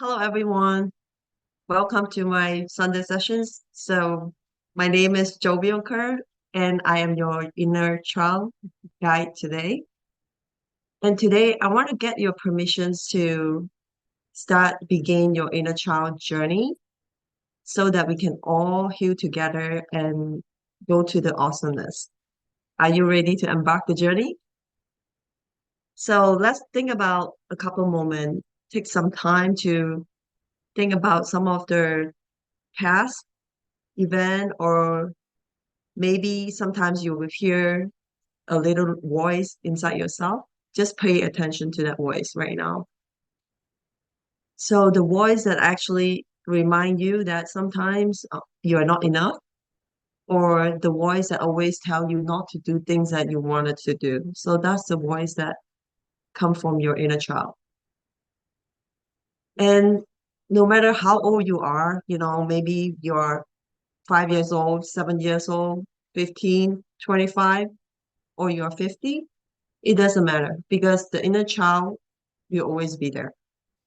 Hello, everyone. Welcome to my Sunday sessions. My name is Jovial Ker, and I am your inner child guide today. And today, I want to get your permissions to begin your inner child journey so that we can all heal together and go to the awesomeness. Are you ready to embark the journey? So let's think about a couple moments. Take some time to think about some of the past event, or maybe sometimes you will hear a little voice inside yourself. Just pay attention to that voice right now. So the voice that actually remind you that sometimes you are not enough, or the voice that always tell you not to do things that you wanted to do. So that's the voice that come from your inner child. And no matter how old you are, maybe you're 5 years old, 7 years old, 15, 25, or you're 50, it doesn't matter because the inner child will always be there.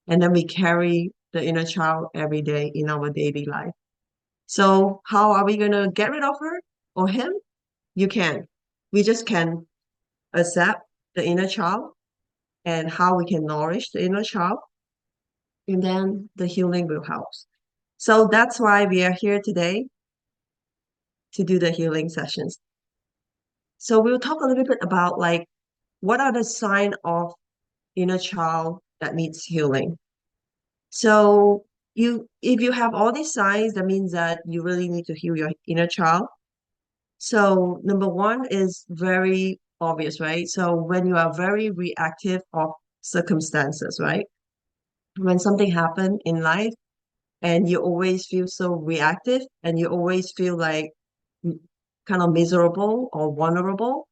And then we carry the inner child every day in our daily life. So how are we going to get rid of her or him? You can. We just can accept the inner child and how we can nourish the inner child. And then the healing will help. So that's why we are here today to do the healing sessions. So we'll talk a little bit about like what are the signs of inner child that needs healing. So if you have all these signs, that means that you really need to heal your inner child. So number one is very obvious, right? So when you are very reactive of circumstances, right? When something happened in life and you always feel so reactive and you always feel like kind of miserable or vulnerable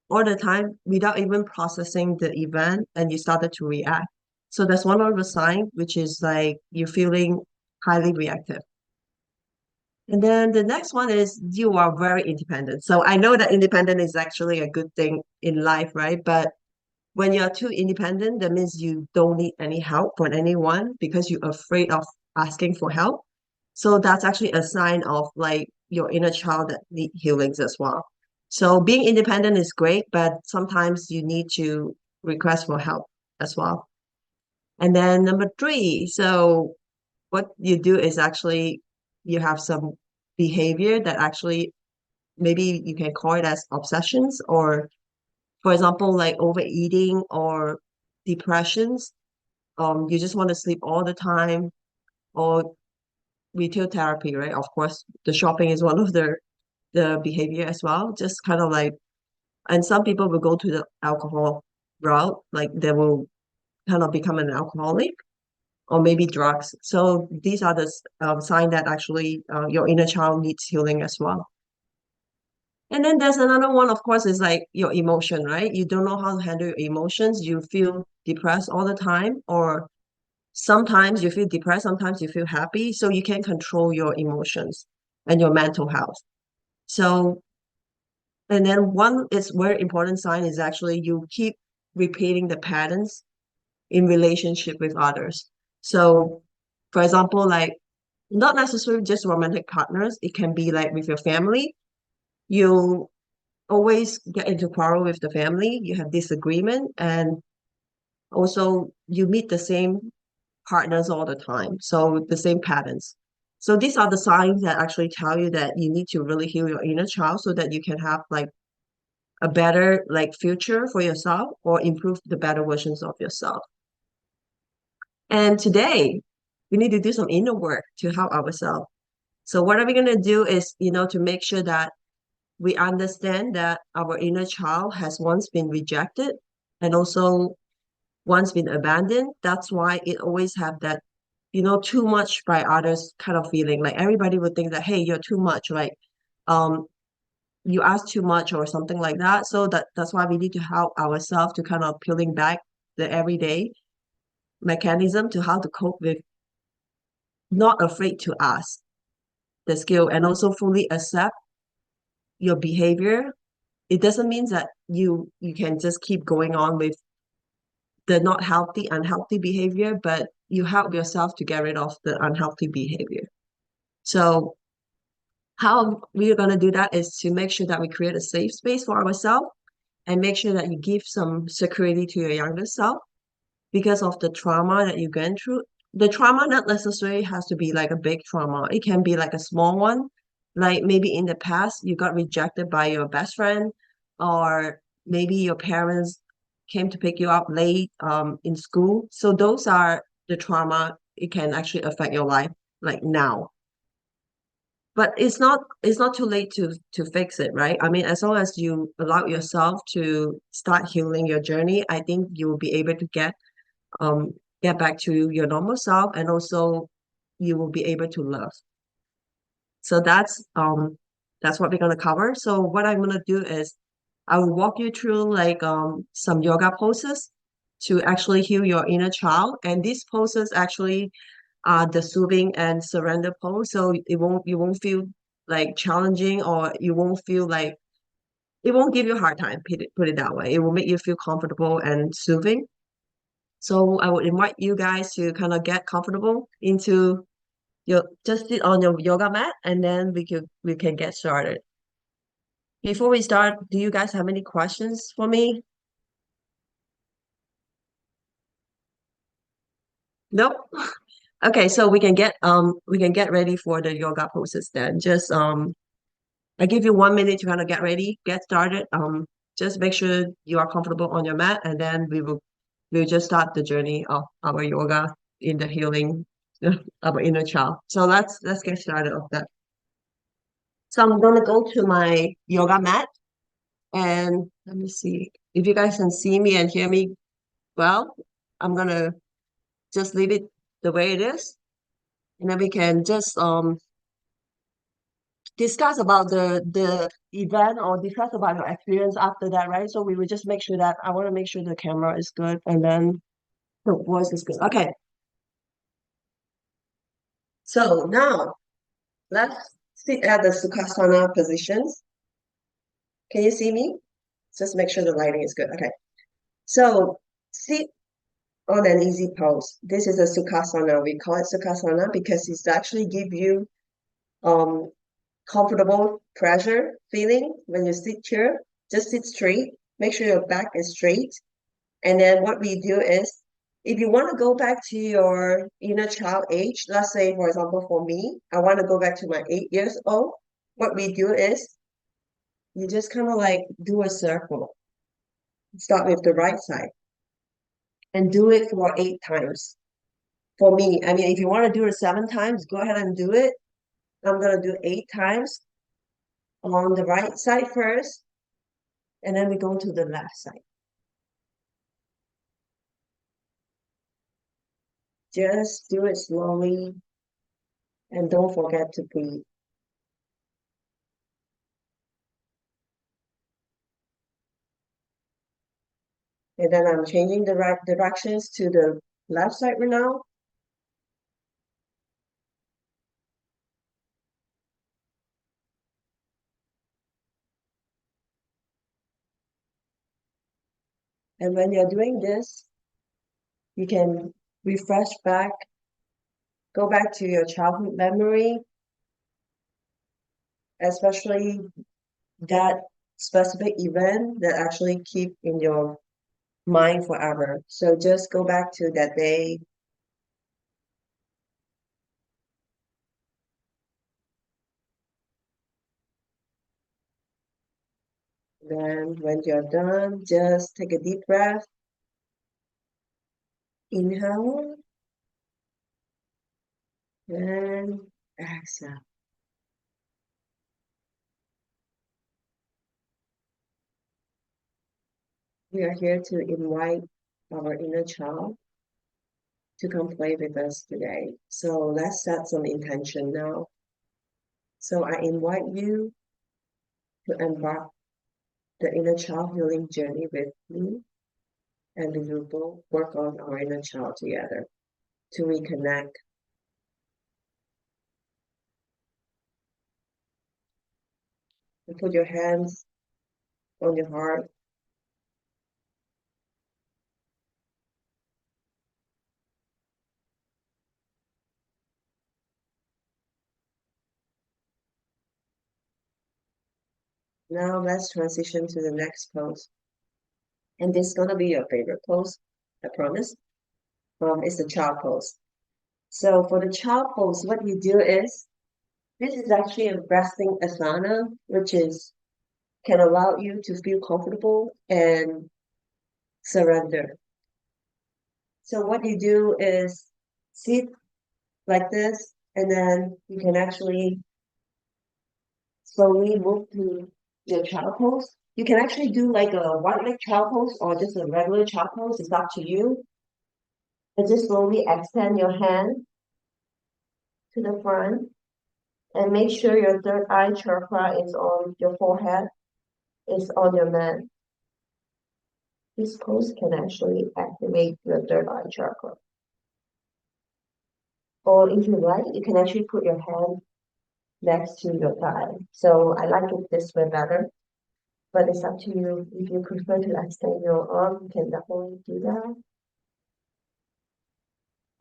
all the time without even processing the event, and you started to react. So that's one of the signs, which is like you're feeling highly reactive. And then the next one is you are very independent. So I know that independent is actually a good thing in life, right? But when you're too independent, that means you don't need any help from anyone because you're afraid of asking for help. So that's actually a sign of like your inner child that need healings as well. So being independent is great, but sometimes you need to request for help as well. And then number three, so what you do is actually you have some behavior that actually maybe you can call it as obsessions, or for example, like overeating or depressions. You just want to sleep all the time, or retail therapy, right? Of course, the shopping is one of the behavior as well. Just kind of like, and some people will go to the alcohol route, like they will kind of become an alcoholic or maybe drugs. So these are the sign that actually your inner child needs healing as well. And then there's another one, of course, is like your emotion, right? You don't know how to handle your emotions. You feel depressed all the time, or sometimes you feel depressed, sometimes you feel happy. So you can control your emotions and your mental health. So, and then one is very important sign is actually you keep repeating the patterns in relationship with others. So, for example, like not necessarily just romantic partners, it can be like with your family. You always get into quarrel with the family, you have disagreement, and also you meet the same partners all the time. So the same patterns. So these are the signs that actually tell you that you need to really heal your inner child so that you can have like a better like future for yourself or improve the better versions of yourself. And today we need to do some inner work to help ourselves. So what are we going to do is, to make sure that we understand that our inner child has once been rejected and also once been abandoned. That's why it always have that, too much by others kind of feeling. Like everybody would think that, hey, you're too much, like um you ask too much or something like that. So that's why we need to help ourselves to kind of peeling back the everyday mechanism to how to cope with not afraid to ask the skill and also fully accept your behavior. It doesn't mean that you can just keep going on with the not healthy, unhealthy behavior, but you help yourself to get rid of the unhealthy behavior. So how we are going to do that is to make sure that we create a safe space for ourselves and make sure that you give some security to your younger self because of the trauma that you went through. The trauma not necessarily has to be like a big trauma. It can be like a small one. Like maybe in the past you got rejected by your best friend, or maybe your parents came to pick you up late in school. So those are the trauma. It can actually affect your life like now. But it's not too late to fix it, right? I mean, as long as you allow yourself to start healing your journey, I think you will be able to um get back to your normal self, and also you will be able to love. So that's what we're gonna cover. So what I'm gonna do is I will walk you through like some yoga poses to actually heal your inner child. And these poses actually are the soothing and surrender pose. So you won't feel like challenging, or you won't feel like it won't give you a hard time, put it that way. It will make you feel comfortable and soothing. So I would invite you guys to kind of get comfortable into your just sit on your yoga mat, and then we can get started. Before we start, do you guys have any questions for me? Nope. Okay, so we can get ready for the yoga poses then. Just I give you 1 minute to kind of get ready, get started. Just make sure you are comfortable on your mat, and then we'll just start the journey of our yoga in the healing our inner child. So let's get started of that. So I'm gonna go to my yoga mat, and let me see if you guys can see me and hear me well. I'm gonna just leave it the way it is, and then we can just discuss about the event or discuss about your experience after that, right? So we will just make sure that I want to make sure the camera is good and then the voice is good. Okay, so now let's sit at the Sukhasana positions. Can you see me? Just make sure the lighting is good. Okay, so sit on an easy pose. This is a Sukhasana. We call it Sukhasana because it's actually give you um comfortable pressure feeling when you sit here. Just sit straight. Make sure your back is straight. And then what we do is, if you want to go back to your inner child age, let's say, for example, for me, I want to go back to my 8 years old. What we do is you just kind of like do a circle. Start with the right side and do it for 8 times. For me, I mean, if you want to do it 7 times, go ahead and do it. I'm going to do 8 times on the right side first, and then we go to the left side. Just do it slowly and don't forget to breathe. And then I'm changing the right directions to the left side right now. And when you're doing this, you can refresh back, go back to your childhood memory, especially that specific event that actually keep in your mind forever. So just go back to that day. Then when you're done, just take a deep breath. Inhale and exhale. We are here to invite our inner child to come play with us today. So let's set some intention now. So I invite you to embark the inner child healing journey with me, and we will both work on our inner child together to reconnect. And put your hands on your heart. Now let's transition to the next pose. And this is gonna be your favorite pose, I promise. It's the child pose. So for the child pose, what you do is this is actually a resting asana, which is can allow you to feel comfortable and surrender. So what you do is sit like this, and then you can actually slowly move to your child pose. You can actually do like a one leg child pose or just a regular child pose. It's up to you. And just slowly extend your hand to the front and make sure your third eye chakra is on your forehead, is on your mat. This pose can actually activate your third eye chakra. Or if you like, you can actually put your hand next to your thigh. So I like it this way better, but it's up to you. If you prefer to extend your arm, you can definitely do that.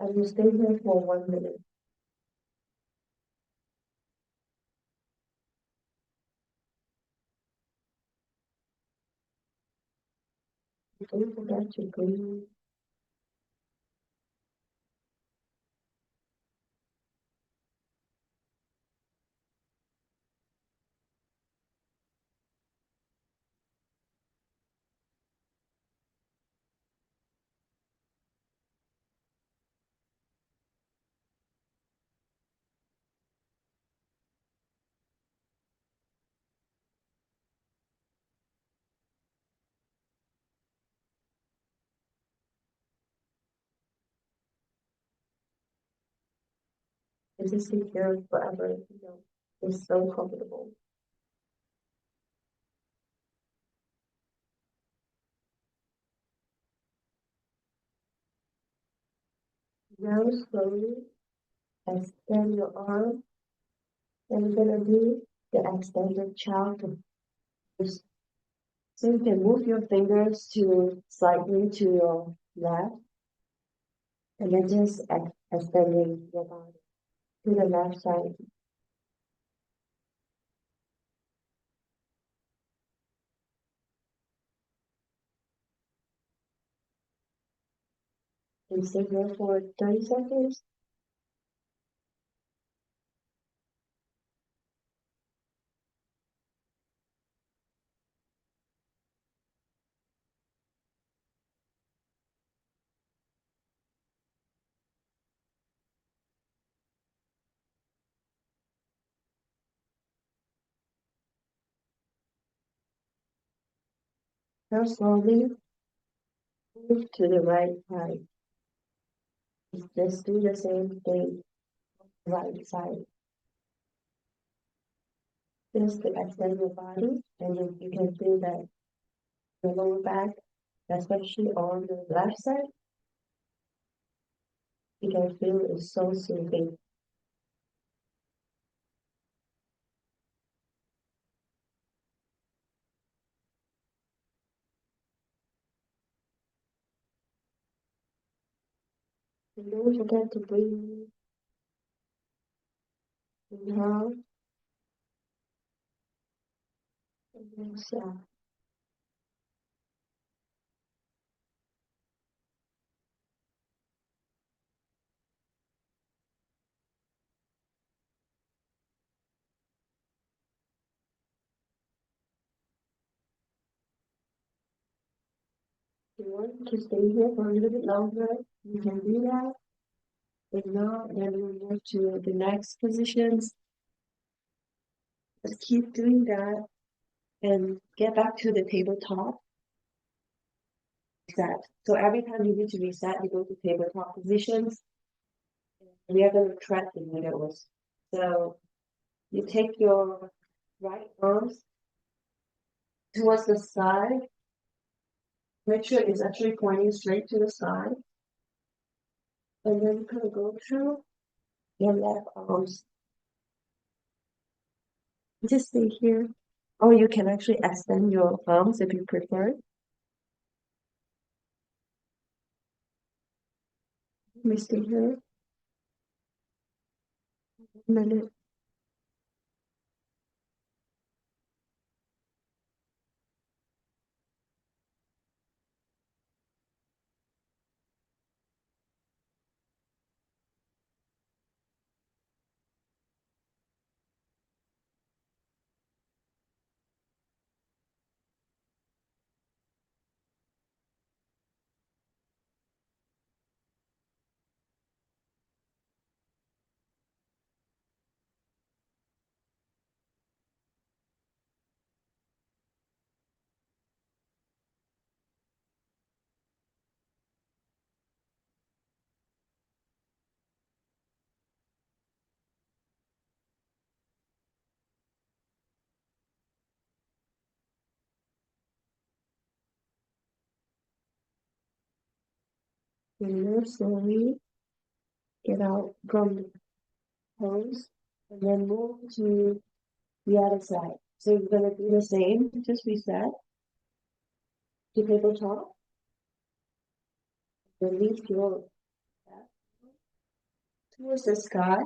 And you stay here for 1 minute. Don't forget to breathe. And just sit here forever, it's so comfortable. Now slowly extend your arm, and you're gonna do the extended child pose. So you can move your fingers to slightly to your left, and then just extending your body to the left side. And stay here for 30 seconds. Now slowly move to the right side. Just do the same thing, right side. Just to extend your body, and you can feel that your lower back, especially on the left side, you can feel it's so soothing. And don't forget to breathe. Inhale and exhale. If you want to stay here for a little bit longer, you can do that. If not, then we'll move to the next positions. Just keep doing that and get back to the tabletop. Reset. So every time you need to reset, you go to tabletop positions. We are going to track the windows. So you take your right arms towards the side. Make sure it's actually pointing straight to the side. And then kind of go through your left arms. Just stay here. Or you can actually extend your arms if you prefer. We stay here 1 minute. And then slowly get out from the pose and then move to the other side. So you're gonna do the same, just reset to tabletop, then lift your back towards the sky,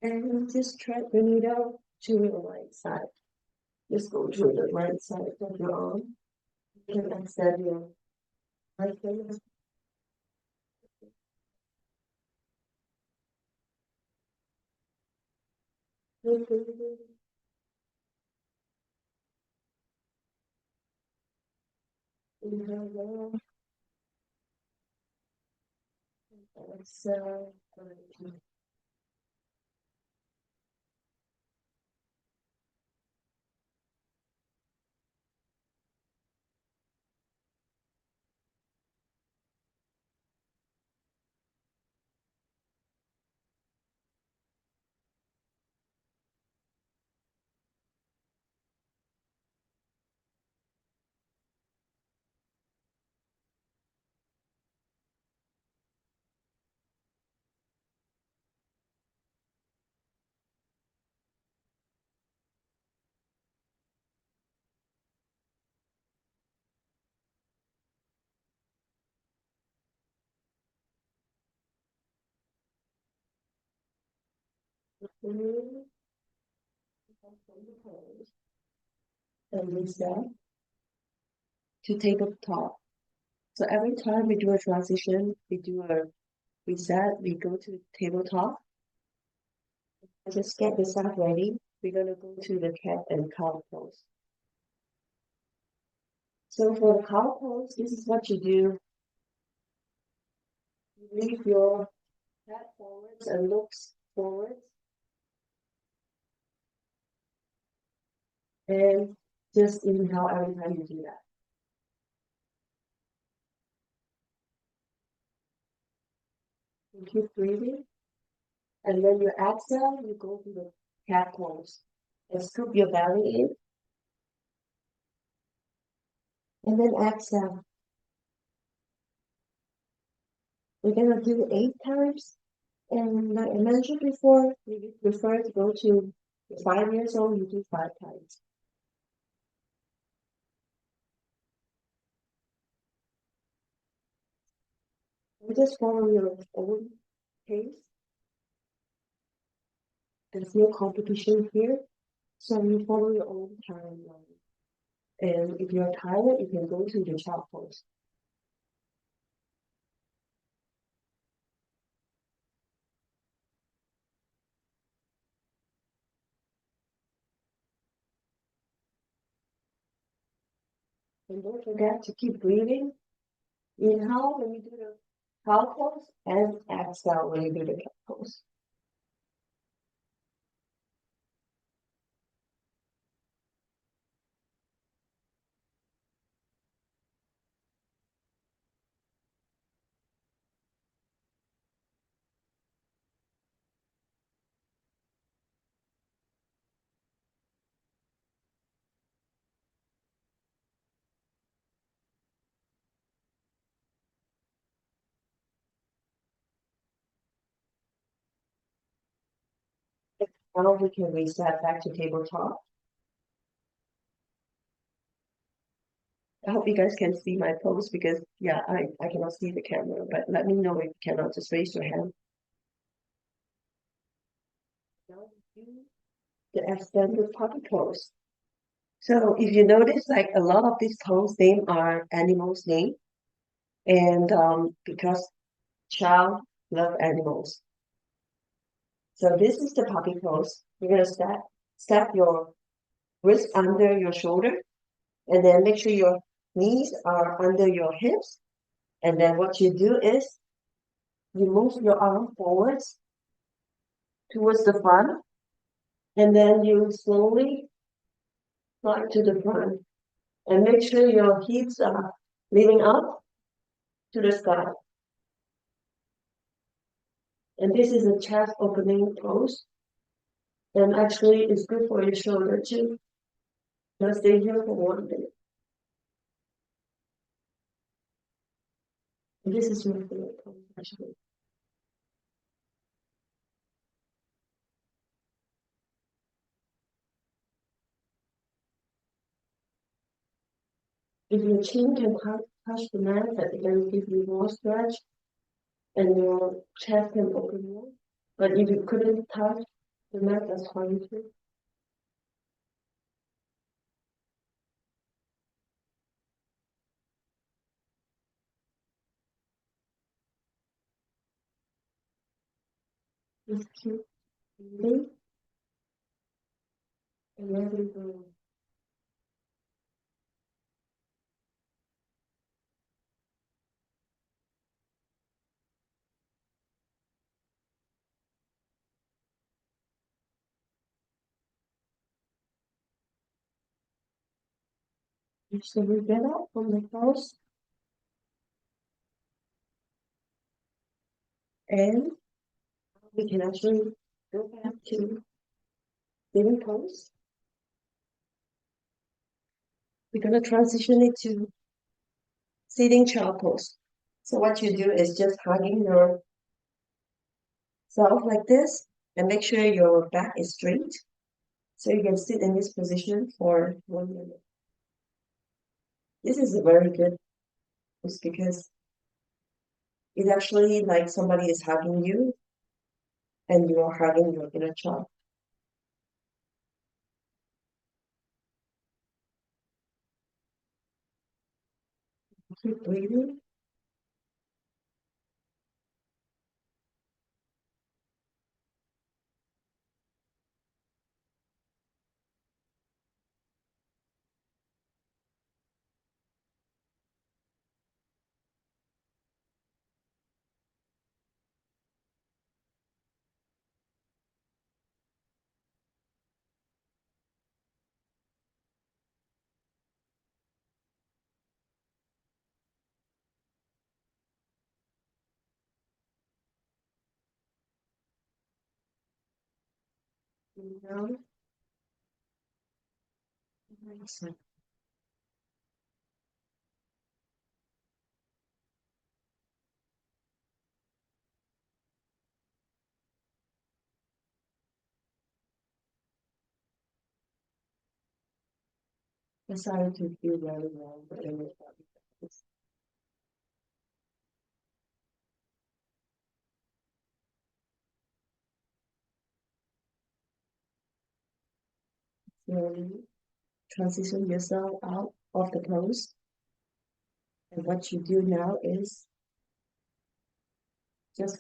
and just try bring it out to your right side. Just go to the right side of your arm. You can extend your right leg. Inhale down, exhale. Remove from the pose and reset to tabletop. So every time we do a transition, we do a reset, we go to tabletop. Just get the stuff ready. We're gonna go to the cat and cow pose. So for the cow pose, this is what you do. You leave your head forwards and looks forwards. And just inhale every time you do that. You keep breathing. And when you exhale, you go to the cat pose. And scoop your belly in. And then exhale. We're gonna do 8 times. And like I mentioned before, if you prefer to go to 5 years old, you do 5 times. You just follow your own pace. There's no competition here. So you follow your own timeline. And if you're tired, you can go to the child pose. And don't forget to keep breathing. Inhale when you do the cow pose and exhale when you do the cat pose. Now we can reset back to tabletop. I hope you guys can see my pose because yeah, I cannot see the camera, but let me know if you cannot, just raise your hand. Now do the extended puppy pose. So if you notice, like a lot of these pose name are animals' name, and because child love animals. So this is the puppy pose. You're gonna step your wrist under your shoulder, and then make sure your knees are under your hips. And then what you do is you move your arm forwards towards the front, and then you slowly slide to the front. And make sure your hips are leaning up to the sky. And this is a chest opening pose. And actually, it's good for your shoulder too. Now stay here for 1 minute. This is your favorite pose, actually. If your chin can touch the mat, that can give you more stretch and your chest can open more. But if you couldn't touch the mat, that's fine too. Just keep breathing and letting go. So we get up from the pose and we can actually go back to sitting pose. We're going to transition it to sitting child pose. So what you do is just hugging yourself like this and make sure your back is straight. So you can sit in this position for 1 minute. This is a very good pose because it's actually like somebody is hugging you and you are hugging your inner child. Keep breathing. And now, decided to feel very well, but it was slowly transition yourself out of the pose. And what you do now is just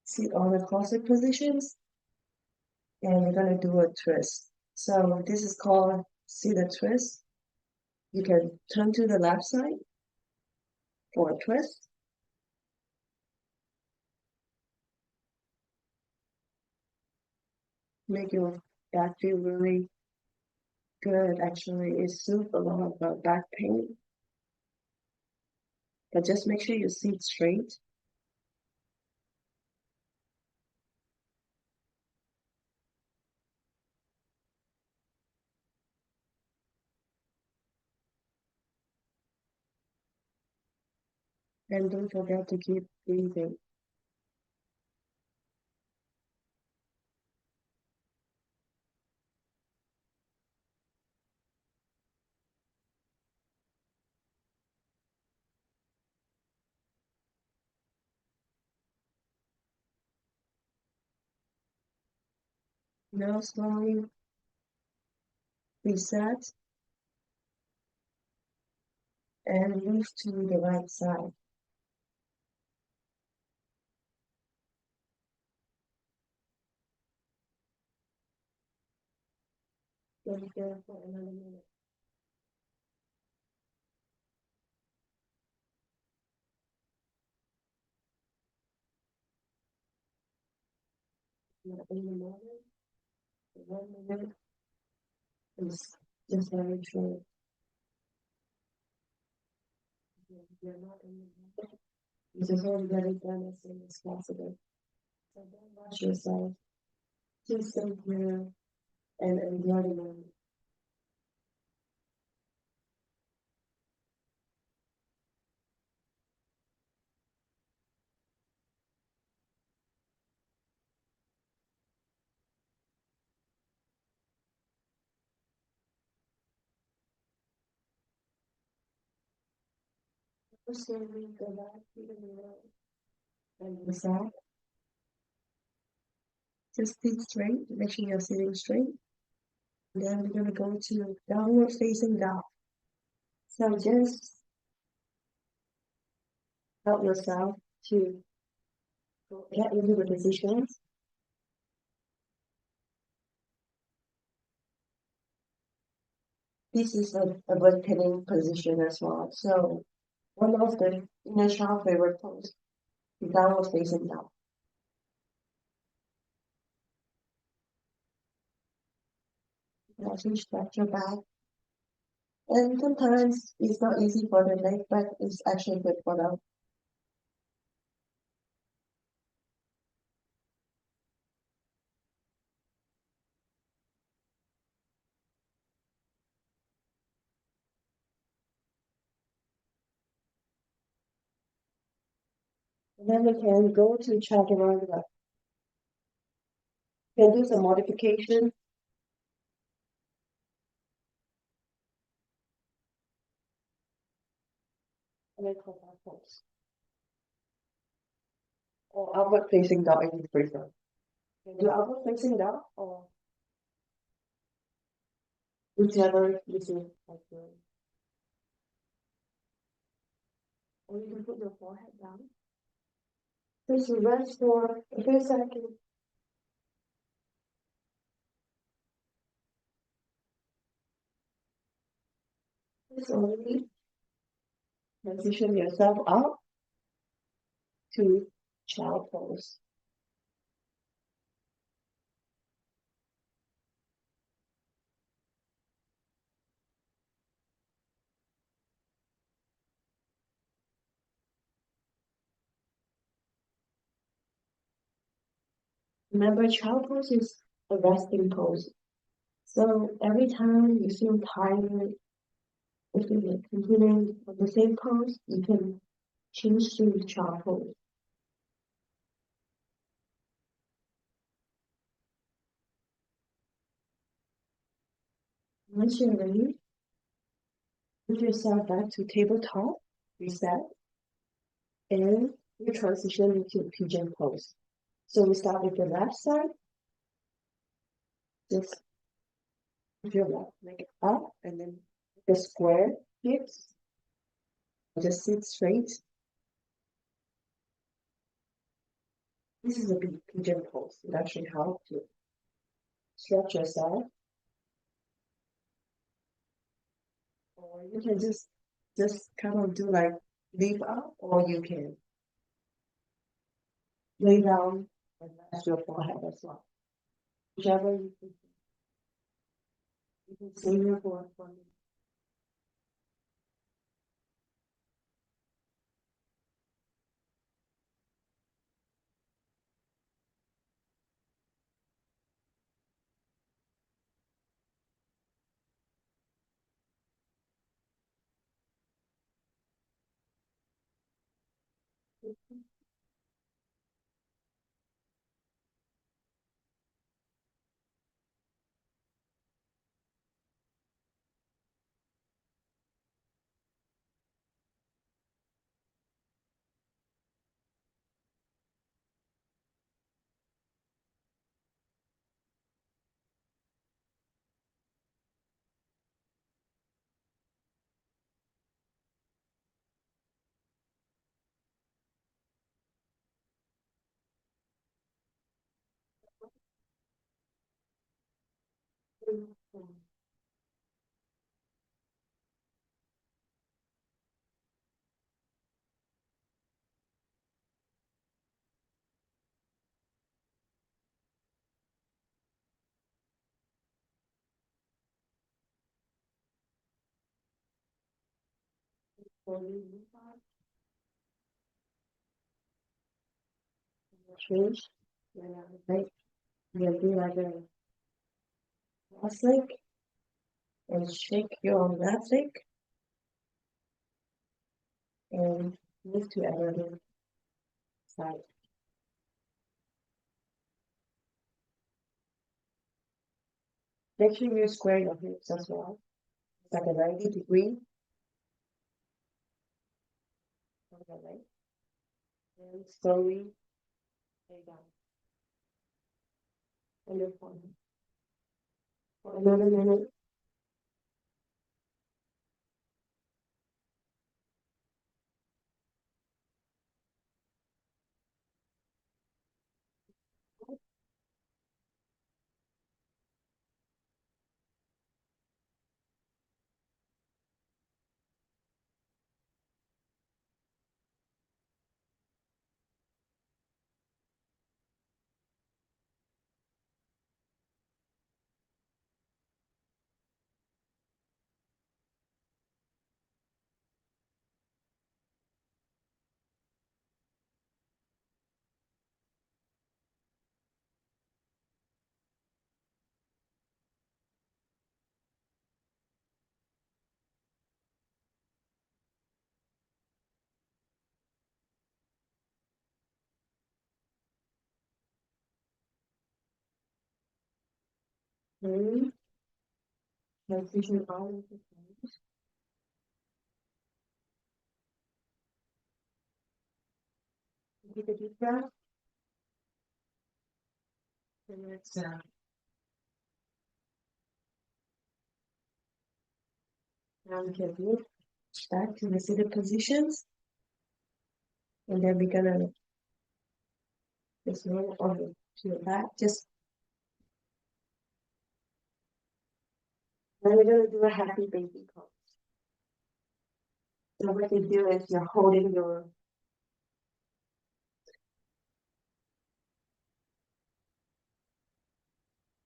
sit on the classic positions and we're going to do a twist. So this is called seated twist. You can turn to the left side for a twist. Make your back feel really good. Actually, it soothes a lot of back pain. But just make sure you sit straight. And don't forget to keep breathing. Now slowly reset and move to the right side. Stay there for another minute. In the moment, 1 minute is just very short. You're not in the moment. You just want to get it done as soon as possible. So don't rush yourself. Just sit here and enjoy the moment. Slowly go back to the middle and the side. Just sit straight, make sure you're sitting straight. And then we're gonna go to downward facing dog. So just help yourself to get into the positions. This is a rotating position as well. So one of the initial favorite pose, the downward facing dog. Also stretch your back. And sometimes it's not easy for the leg, but it's actually good for them. And then we can go to chaturanga. Can do some modification. And then come back pose. Or outward facing dog if you prefer. Can do outward facing dog or whichever you see like you. Or you can put your forehead down. Just rest for a few seconds. Slowly transition yourself up to child pose. Remember, child pose is a resting pose. So every time you feel tired, if you're continuing on the same pose, you can change to child pose. Once you're ready, put yourself back to tabletop, reset, and you transition into pigeon pose. So we start with the left side, just put your left leg up, and then the square hips, just sit straight. This is a pigeon pose. It actually helps to stretch yourself, or you can just kind of do like leave up, or you can lay down and rest your forehead as well. Whichever you can stay here for a change. Right? You'll do like a cross leg and shake your left leg and move to another side. Make sure you square your hips as well. It's like a 90-degree. leg. And slowly lay down on your forehead. For another minute. Slowly, transition out of the face. Take a deep breath. And exhale. Now we can move back to the seated positions. And then we're gonna just roll over to your back. Just then we're gonna do a happy baby pose. So what you do is you're holding your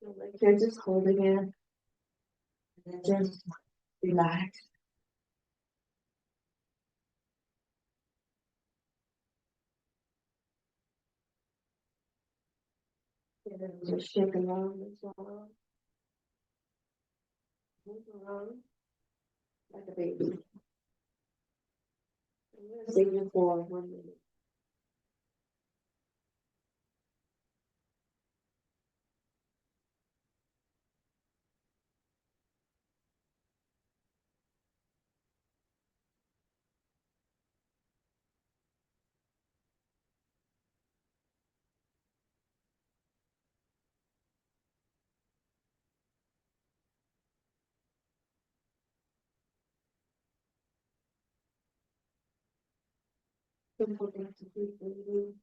like you're just holding it and then just relax. And then just shake around as well. Move around like a baby. I'm gonna save you for 1 minute. Simple things to keep breathing.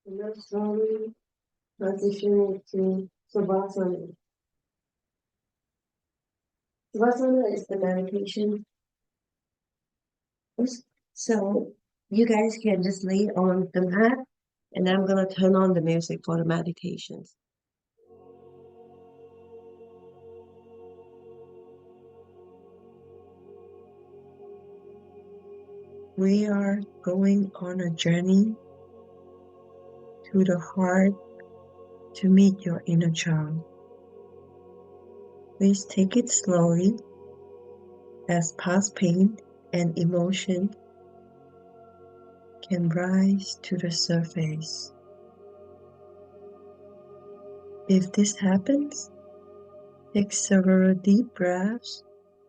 And then slowly transitioning to Savasana. Savasana is the meditation. So you guys can just lay on the mat and I'm gonna turn on the music for the meditations. We are going on a journey to the heart to meet your inner child. Please take it slowly as past pain and emotion can rise to the surface. If this happens, take several deep breaths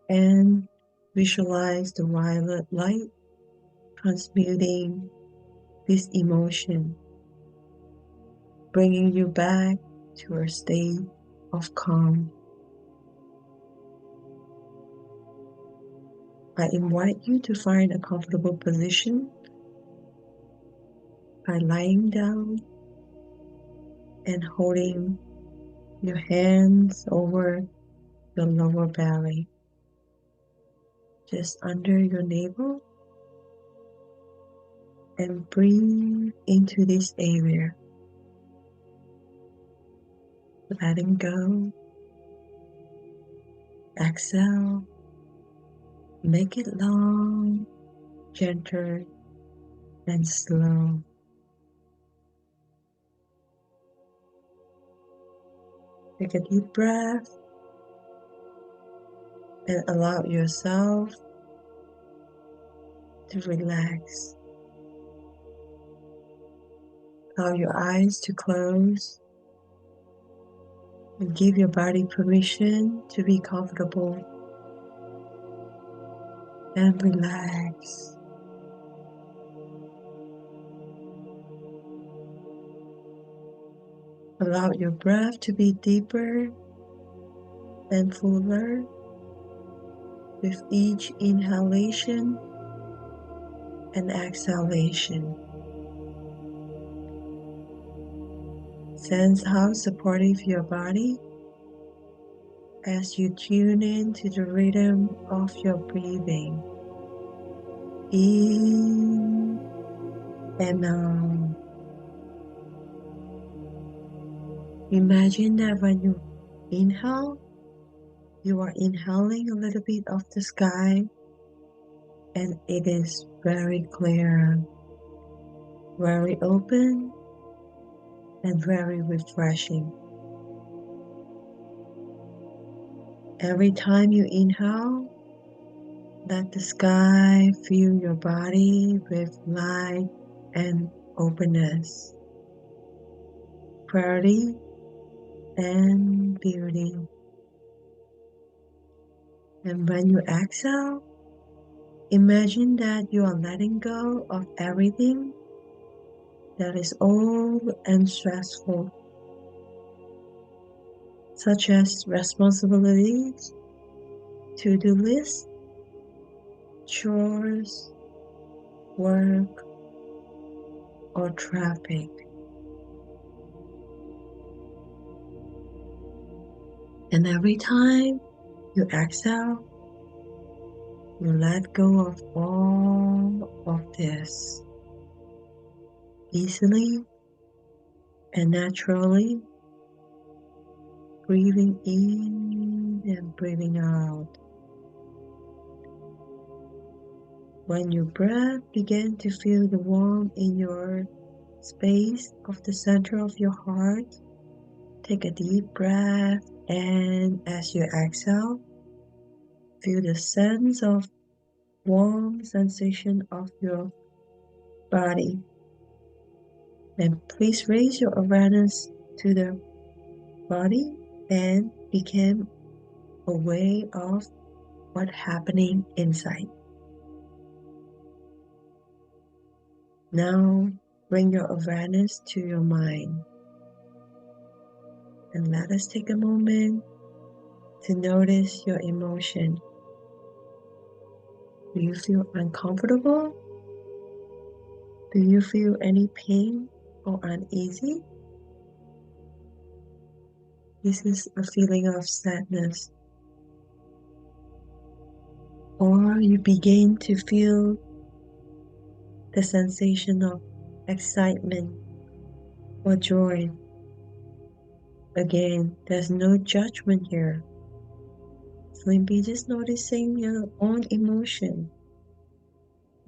and visualize the violet light transmuting this emotion, bringing you back to a state of calm. I invite you to find a comfortable position by lying down and holding your hands over your lower belly, just under your navel, and breathe into this area, letting go. Exhale, make it long, gentle, and slow. Take a deep breath and allow yourself to relax. Allow your eyes to close and give your body permission to be comfortable and relax. Allow your breath to be deeper and fuller with each inhalation and exhalation. Sense how supportive your body as you tune in to the rhythm of your breathing. In and out. Imagine that when you inhale, you are inhaling a little bit of the sky and it is very clear, very open, and very refreshing. Every time you inhale, let the sky fill your body with light and openness, clarity and beauty. And when you exhale, imagine that you are letting go of everything that is old and stressful, such as responsibilities, to-do lists, chores, work, or traffic. And every time you exhale, you let go of all of this easily and naturally, breathing in and breathing out. When your breath begins to feel the warmth in your space of the center of your heart, take a deep breath, and as you exhale, feel the sense of warm sensation of your body. And please raise your awareness to the body and become aware of what's happening inside. Now bring your awareness to your mind and let us take a moment to notice your emotion. Do you feel uncomfortable? Do you feel any pain or uneasy? This is a feeling of sadness. Or you begin to feel the sensation of excitement or joy. Again, there's no judgment here. Simply just noticing your own emotion.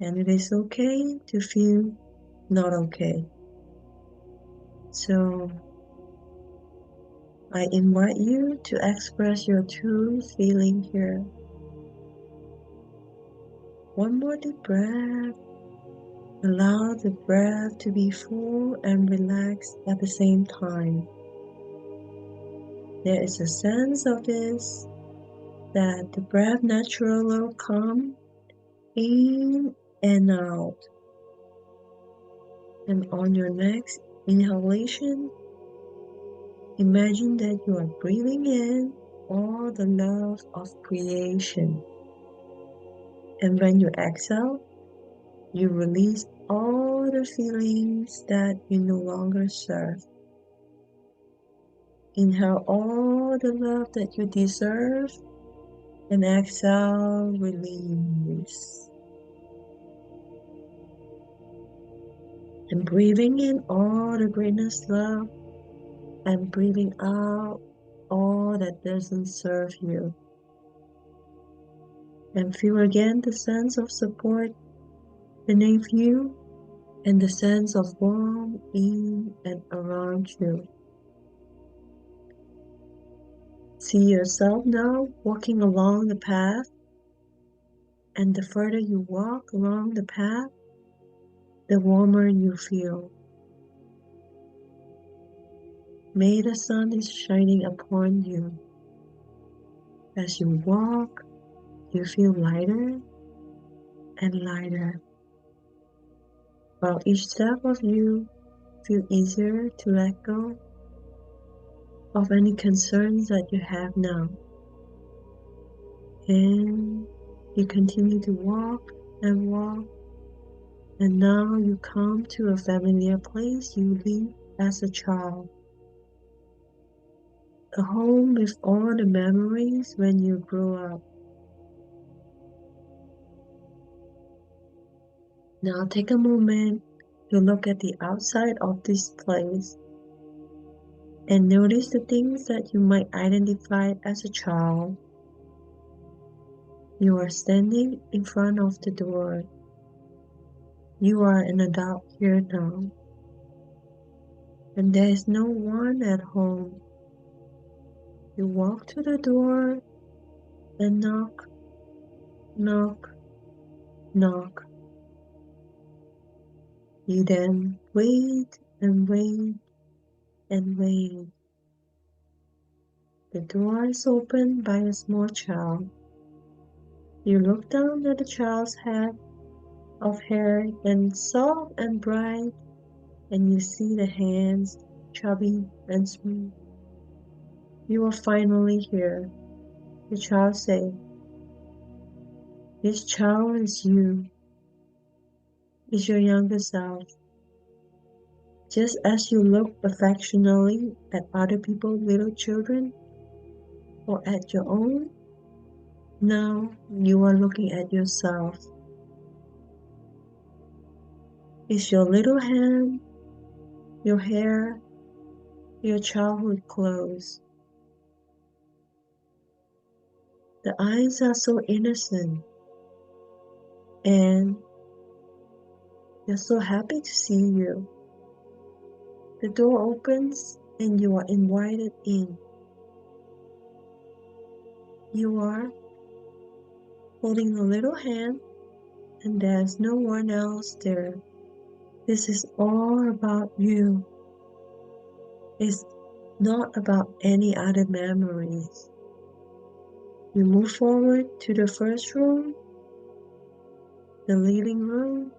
And it is okay to feel not okay. So I invite you to express your true feeling here. One more deep breath. Allow the breath to be full and relaxed at the same time. There is a sense of this that the breath naturally will come in and out. And on your next inhalation, imagine that you are breathing in all the love of creation. And when you exhale, you release all the feelings that you no longer serve. Inhale all the love that you deserve and exhale, release. And breathing in all the greatness love and breathing out all that doesn't serve you. And feel again the sense of support beneath you and the sense of warmth in and around you. See yourself now walking along the path, and the further you walk along the path, the warmer you feel. May the sun is shining upon you. As you walk, you feel lighter and lighter, while each step of you feels easier to let go of any concerns that you have now. And you continue to walk and walk, and now you come to a familiar place you lived as a child. A home with all the memories when you grew up. Now take a moment to look at the outside of this place and notice the things that you might identify as a child. You are standing in front of the door. You are an adult here now, and there is no one at home. You walk to the door and knock, knock, knock. You then wait and wait and wait. The door is opened by a small child. You look down at the child's head of hair and soft and bright, and you see the hands, chubby and smooth. You are finally here. The child said, "This child is you, is your younger self. Just as you look affectionately at other people's little children or at your own, now you are looking at yourself. Is your little hand, your hair, your childhood clothes. The eyes are so innocent, and they're so happy to see you. The door opens and you are invited in. You are holding a little hand, and there's no one else there. This is all about you. It's not about any other memories. You move forward to the first room, the living room,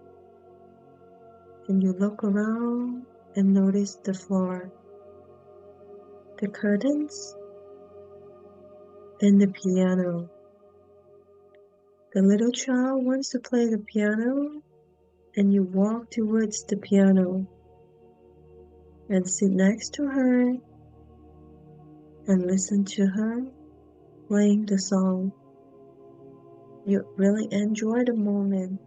and you look around and notice the floor, the curtains, and the piano. The little child wants to play the piano, and you walk towards the piano and sit next to her and listen to her playing the song. You really enjoy the moment.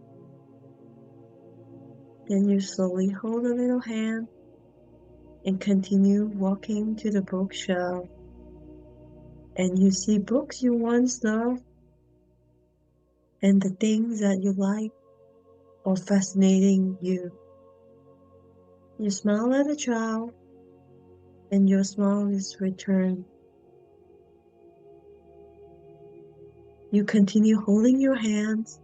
Then you slowly hold a little hand and continue walking to the bookshelf, and you see books you once loved and the things that you like or fascinating you. You smile at the child, and your smile is returned. You continue holding your hands,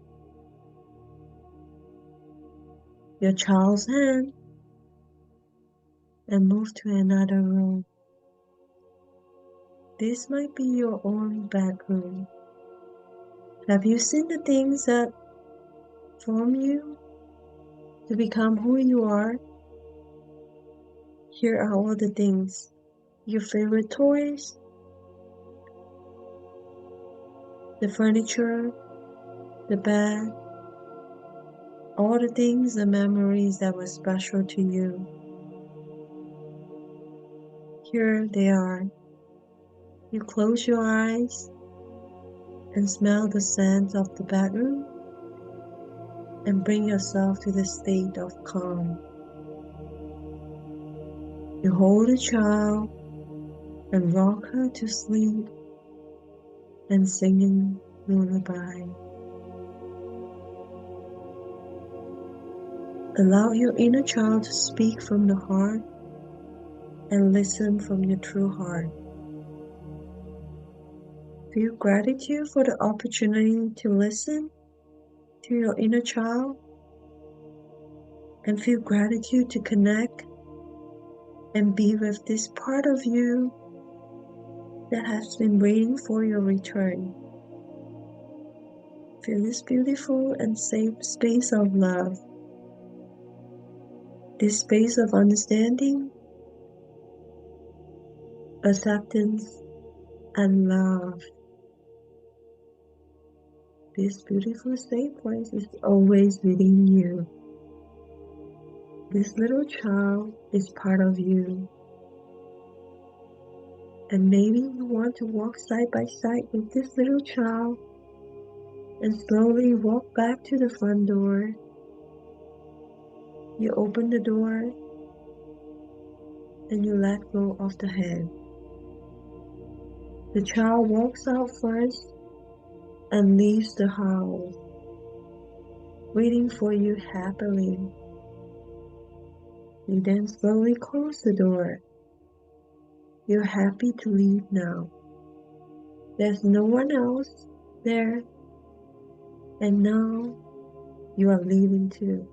your child's hand, and move to another room. This might be your own bedroom. Have you seen the things that form you to become who you are? Here are all the things: your favorite toys, the furniture, the bed, all the things, the memories that were special to you. Here they are. You close your eyes and smell the scent of the bedroom and bring yourself to the state of calm. You hold a child and rock her to sleep and singing lullaby. Allow your inner child to speak from the heart and listen from your true heart. Feel gratitude for the opportunity to listen to your inner child and feel gratitude to connect and be with this part of you that has been waiting for your return. Feel this beautiful and safe space of love, this space of understanding, acceptance, and love. This beautiful safe place is always within you. This little child is part of you. And maybe you want to walk side by side with this little child and slowly walk back to the front door. You open the door and you let go of the hand. The child walks out first and leaves the house, waiting for you happily. You then slowly close the door. You're happy to leave now. There's no one else there, and now you are leaving too.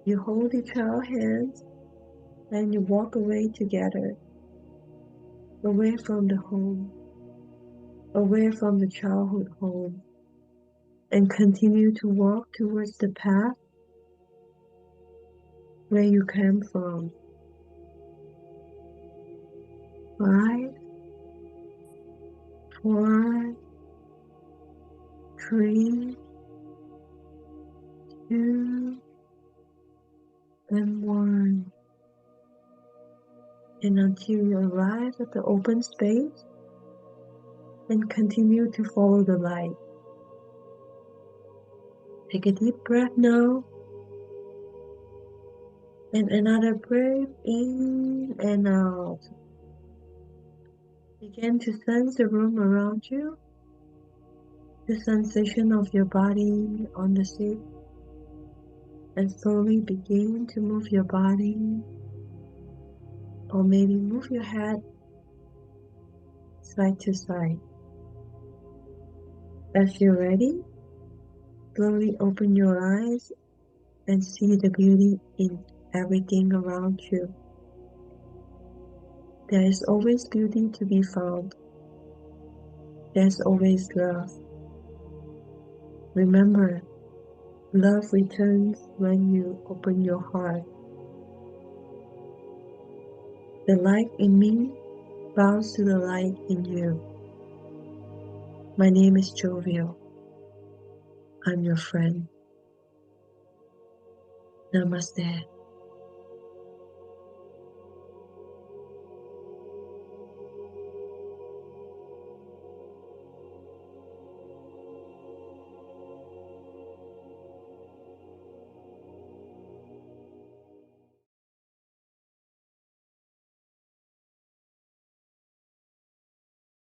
You hold each child's hands and you walk away together, away from the home, away from the childhood home, and continue to walk towards the path where you came from. 5, 4, 3, 2, and 1. And until you arrive at the open space and continue to follow the light. Take a deep breath now. And another breath in and out. Begin to sense the room around you, the sensation of your body on the seat, and slowly begin to move your body, or maybe move your head side to side. As you're ready, slowly open your eyes and see the beauty in everything around you. There is always beauty to be found. There's always love. Remember, love returns when you open your heart. The light in me bows to the light in you. My name is Jovial. I'm your friend. Namaste.